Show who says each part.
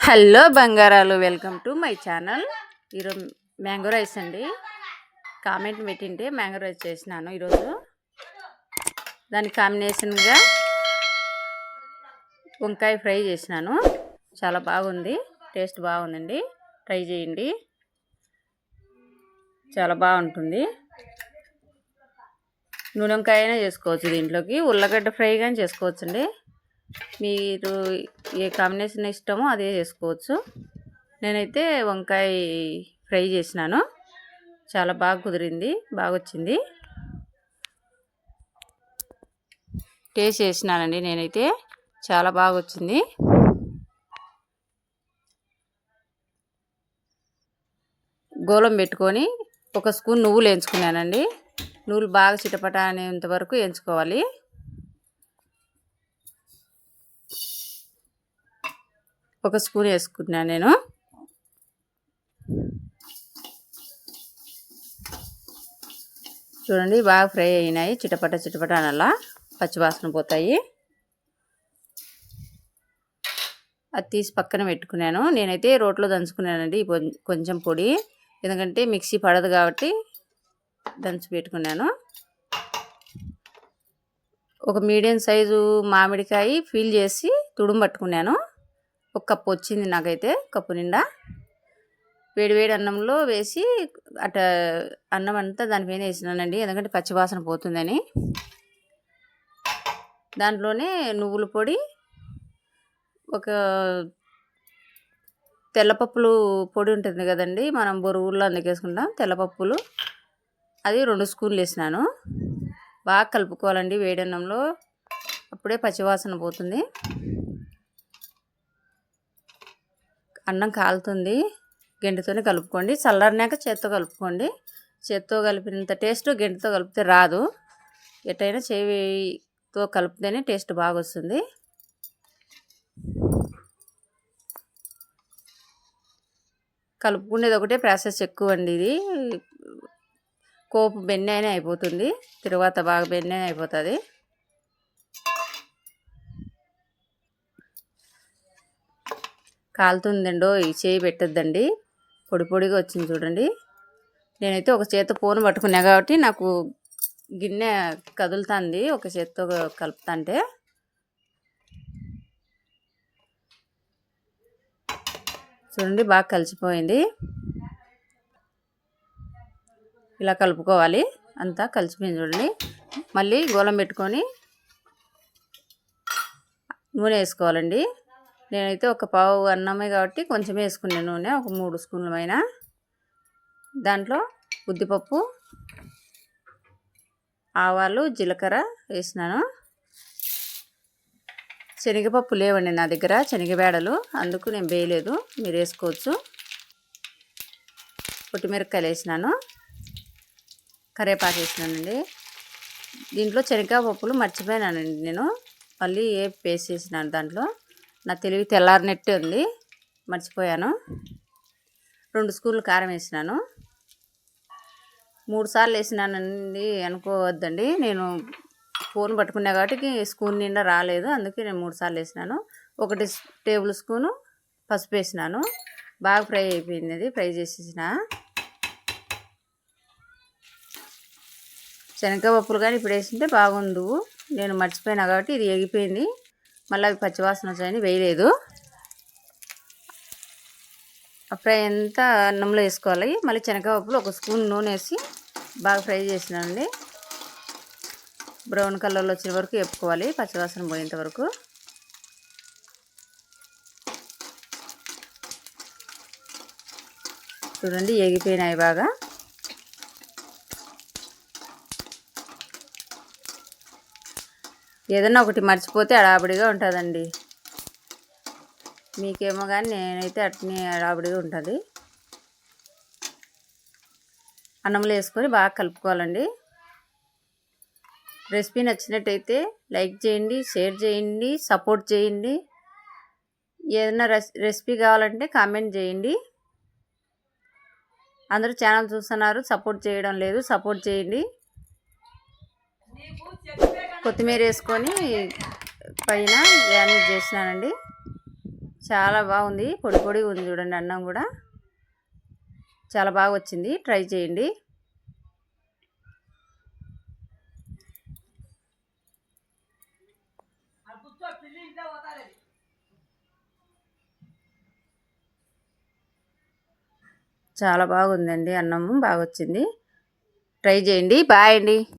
Speaker 1: Hello బంగారాలు, welcome to my channel. ఈరోజు mango rice అండి. కామెంట్ పెట్టింటే మ్యాంగో రైస్ చేసినాను ఈరోజు. దానికి కాంబినేషన్గా వంకాయ ఫ్రై చేసినాను. చాలా బాగుంది, టేస్ట్ బాగుందండి. ట్రై చేయండి, చాలా బాగుంటుంది. నూనె వంకాయ అయినా చేసుకోవచ్చు, దీంట్లోకి ఉల్లగడ్డ ఫ్రై కానీ చేసుకోవచ్చండి. మీరు ఏ కాంబినేషన్ ఇష్టమో అదే చేసుకోవచ్చు. నేనైతే వంకాయ ఫ్రై చేసినాను, చాలా బాగా కుదిరింది, బాగా వచ్చింది. టేస్ట్ చేసినానండి నేనైతే, చాలా బాగా వచ్చింది. గోలం పెట్టుకొని ఒక స్పూన్ నువ్వులు వేయించుకున్నానండి. నువ్వులు బాగా చిటపట అనేంత వరకు వేయించుకోవాలి. ఒక స్పూన్ వేసుకున్నాను నేను. చూడండి, బాగా ఫ్రై అయినాయి. చిటపట చిటపట అనలా పచ్చివాసన పోతాయి. అది తీసి పక్కన పెట్టుకున్నాను. నేనైతే రోట్లో దంచుకున్నానండి కొంచెం పొడి, ఎందుకంటే మిక్సీ పడదు కాబట్టి దంచి పెట్టుకున్నాను. ఒక మీడియం సైజు మామిడికాయ ఫీల్ చేసి తుడుము పట్టుకున్నాను. ఒక కప్పు వచ్చింది నాకైతే, కప్పు నిండా. వేడివేడి అన్నంలో వేసి అట అన్నం అంతా దానిపైన వేసినానండి, ఎందుకంటే పచ్చివాసన పోతుందని. దాంట్లోనే నువ్వుల పొడి, ఒక తెల్లపప్పులు పొడి ఉంటుంది కదండి, మనం బొరుగుల్లో అందుకు వేసుకుంటాం తెల్లపప్పులు, అది 2 స్పూన్లు వేసినాను. బాగా కలుపుకోవాలండి వేడి అన్నంలో, అప్పుడే పచ్చివాసన పోతుంది. అన్నం కాలుతుంది, గెంటితోనే కలుపుకోండి. చల్లారినాక చేత్తో కలుపుకోండి. చేత్తో కలిపినంత టేస్ట్ గెంటితో కలిపితే రాదు. ఎట్టయినా చేయితో కలిపితేనే టేస్ట్ బాగా వస్తుంది. కలుపుకునేది ఒకటే ప్రాసెస్ ఎక్కువ అండి. ఇది కోపు బెన్నె అయినా అయిపోతుంది, తరువాత బాగా బెన్నె అయిపోతుంది. కాలుతుందండో, ఈ చేయి పెట్టద్దండి, పొడి పొడిగా వచ్చింది చూడండి. నేనైతే ఒక చేత్తో పోను పట్టుకున్నా కాబట్టి నాకు గిన్నె కదులుతుంది ఒక చేత్తో కలుపుతుంటే. చూడండి, బాగా కలిసిపోయింది. ఇలా కలుపుకోవాలి, అంతా కలిసిపోయింది చూడండి. మళ్ళీ గోలం పెట్టుకొని నూనె వేసుకోవాలండి. నేనైతే ఒక పావు అన్నమే కాబట్టి కొంచెం వేసుకున్నాను నూనె, ఒక 3 స్పూన్ల పైన. దాంట్లో ఉద్దిపప్పు, ఆవాలు, జీలకర్ర వేసినాను. శనగపప్పు లేవండి నా దగ్గర, శనగబేడలు, అందుకు నేను వేయలేదు, మీరు వేసుకోవచ్చు. పొట్టిమిరపకాయలు వేసినాను, కరివేపాకు వేసినానండి. దీంట్లో శనగపప్పులు మర్చిపోయినానండి నేను, మళ్ళీ పేస్ట్ చేసినాను. దాంట్లో నా తెలివి తెల్లారినట్టే ఉంది, మర్చిపోయాను. 2 స్పూన్లు కారం వేసినాను. 3 సార్లు వేసినానండి అనుకోవద్దండి, నేను ఫోన్ పట్టుకున్నా కాబట్టి స్పూన్ నిండా రాలేదు, అందుకే నేను 3 సార్లు వేసినాను. 1 టేబుల్ స్పూను పసుపు వేసినాను. బాగా ఫ్రై అయిపోయింది, అది ఫ్రై చేసేసిన. శనగపప్పులు కానీ ఇప్పుడు వేసింటే బాగుండు, నేను మర్చిపోయినా కాబట్టి ఇది ఎగిపోయింది. మళ్ళీ అవి పచ్చివాసన వచ్చాయని వేయలేదు. ఫ్రై అంతా అన్నంలో వేసుకోవాలి. మళ్ళీ శనగపప్పులు 1 స్పూన్ నూనె వేసి బాగా ఫ్రై చేసినానండి. బ్రౌన్ కలర్లో వచ్చే వరకు వేపుకోవాలి, పచ్చివాసన పోయేంత వరకు. చూడండి, ఎగిపోయినాయి బాగా. ఏదన్నా ఒకటి మర్చిపోతే అడాబడిగా ఉంటుందండి, మీకేమో కానీ నేనైతే అట్నే అడాబడిగా ఉంటుంది. అన్నంలో వేసుకొని బాగా కలుపుకోవాలండి. రెసిపీ నచ్చినట్టయితే లైక్ చేయండి, షేర్ చేయండి, సపోర్ట్ చేయండి. ఏదైనా రెసిపీ కావాలంటే కామెంట్ చేయండి. అందరూ ఛానల్ చూస్తున్నారు, సపోర్ట్ చేయడం లేదు, సపోర్ట్ చేయండి. కొత్తిమీర వేసుకొని పైన గార్నిష్ చేసినానండి. చాలా బాగుంది, పొడి పొడి ఉంది చూడండి. అన్నం కూడా చాలా బాగా వచ్చింది, ట్రై చేయండి. చాలా బాగుందండి, అన్నము బాగా వచ్చింది. ట్రై చేయండి. బాయ్ అండి.